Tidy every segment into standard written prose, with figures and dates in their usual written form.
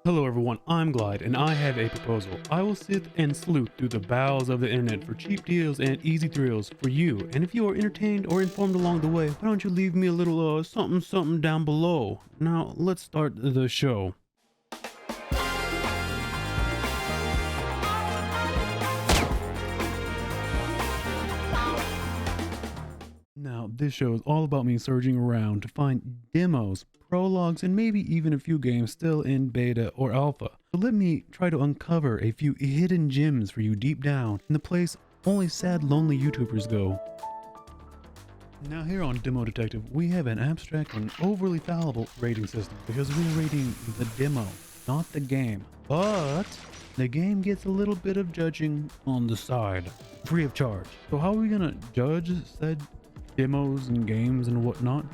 Hello everyone, I'm Glide, and I have a proposal. I will sit and sleuth through the bowels of the internet for cheap deals and easy thrills for you. And if you are entertained or informed along the way, why don't you leave me a little something down below. Now, let's start the show. Now, this show is all about me searching around to find demos, prologues, and maybe even a few games still in beta or alpha. So let me try to uncover a few hidden gems for you deep down in the place only sad, lonely YouTubers go. Now here on Demo Detective, we have an abstract and overly fallible rating system because we're rating the demo, not the game. But the game gets a little bit of judging on the side, free of charge. So how are we gonna judge said demos and games and whatnot?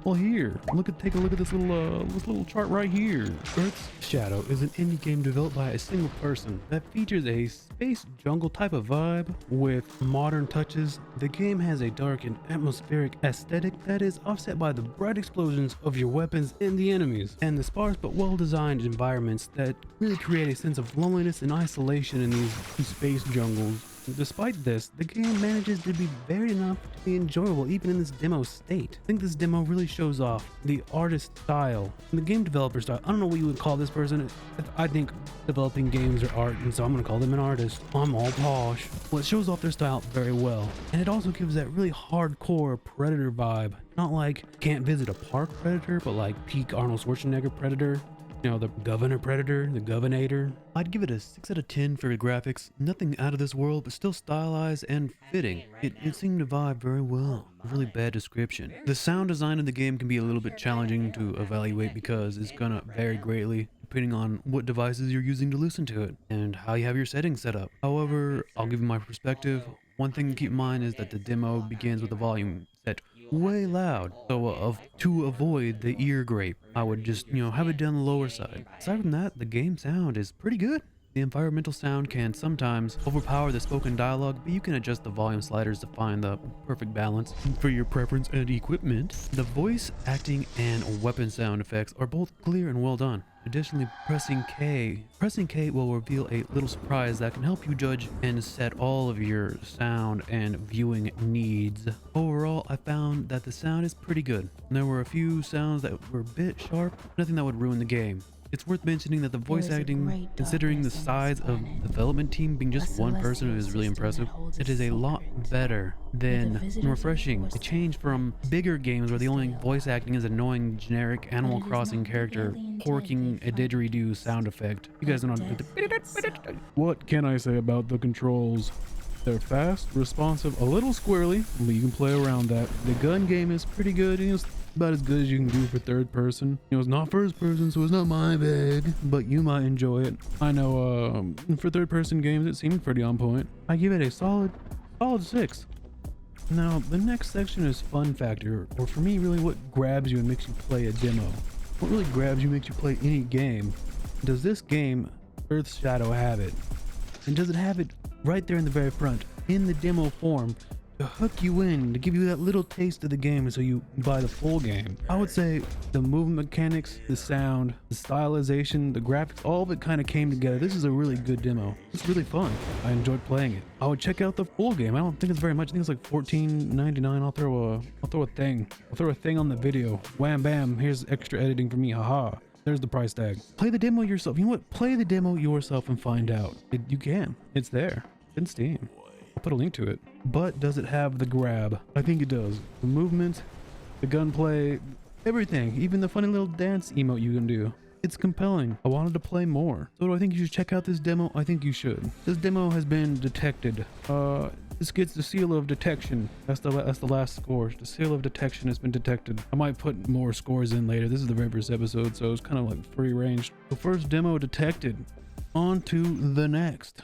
Well, here, take a look at this little chart right here. Earth's Shadow is an indie game developed by a single person that features a space jungle type of vibe with modern touches. The game has a dark and atmospheric aesthetic that is offset by the bright explosions of your weapons and the enemies, and the sparse but well-designed environments that really create a sense of loneliness and isolation in these space jungles. Despite this, the game manages to be varied enough to be enjoyable even in this demo state. I think this demo really shows off the artist style and the game developer style. I don't know what you would call this person. I think developing games are art, and so I'm gonna call them an artist. I'm all posh. Well, it shows off their style very well, and it also gives that really hardcore Predator vibe. Not like can't visit a park Predator, but like peak Arnold Schwarzenegger Predator. You know, the Governor Predator, the Governator. I'd give it a 6 out of 10 for the graphics. Nothing out of this world, but still stylized and fitting. It seemed to vibe very well. A really bad description. The sound design of the game can be a little bit challenging to evaluate because it's gonna vary greatly depending on what devices you're using to listen to it and how you have your settings set up. However, I'll give you my perspective. One thing to keep in mind is that the demo begins with the volume set way loud, so to avoid the ear grape, I would just have it down the lower side. Aside from that, the game sound is pretty good. The environmental sound can sometimes overpower the spoken dialogue, but you can adjust the volume sliders to find the perfect balance for your preference and equipment. The voice acting and weapon sound effects are both clear and well done. Additionally, pressing K will reveal a little surprise that can help you judge and set all of your sound and viewing needs. Overall, I found that the sound is pretty good. There were a few sounds that were a bit sharp, nothing that would ruin the game. It's worth mentioning that the voice acting, considering the size of the development team being just one person, is really impressive. It is a lot better than refreshing. A change from bigger games where the only voice acting is annoying generic Animal Crossing character porking a didgeridoo sound effect. You guys know what can I say about the controls? They're fast, responsive, a little squirrely, but you can play around that. The gun game is pretty good. It's about as good as you can do for third person. It's not first person, so it's not my bag, but you might enjoy it. I know for third person games, it seemed pretty on point. I give it a solid 6. Now, the next section is fun factor, or for me, really what grabs you and makes you play a demo. What really grabs you, makes you play any game. Does this game, Earth's Shadow, have it? And does it have it right there in the very front, in the demo form, to hook you in, to give you that little taste of the game so you buy the full game? I would say the movement mechanics, the sound, the stylization, the graphics, all of it kind of came together. This is a really good demo. It's really fun. I enjoyed playing it. I would check out the full game. I don't think it's very much. I think it's like $14.99. I'll throw a thing on the video. Wham bam, here's extra editing for me. Haha. There's the price tag. Play the demo yourself. You know what? Play the demo yourself and find out. You can. It's there. It's in Steam. I'll put a link to it. But does it have the grab? I think it does. The movement, the gunplay, everything. Even the funny little dance emote you can do. It's compelling. I wanted to play more. So do I think you should check out this demo? I think you should. This demo has been detected. This gets the seal of detection. That's the last score. The seal of detection has been detected. I might put more scores in later. This is the very first episode, so it's kind of like free range. The first demo detected. On to the next.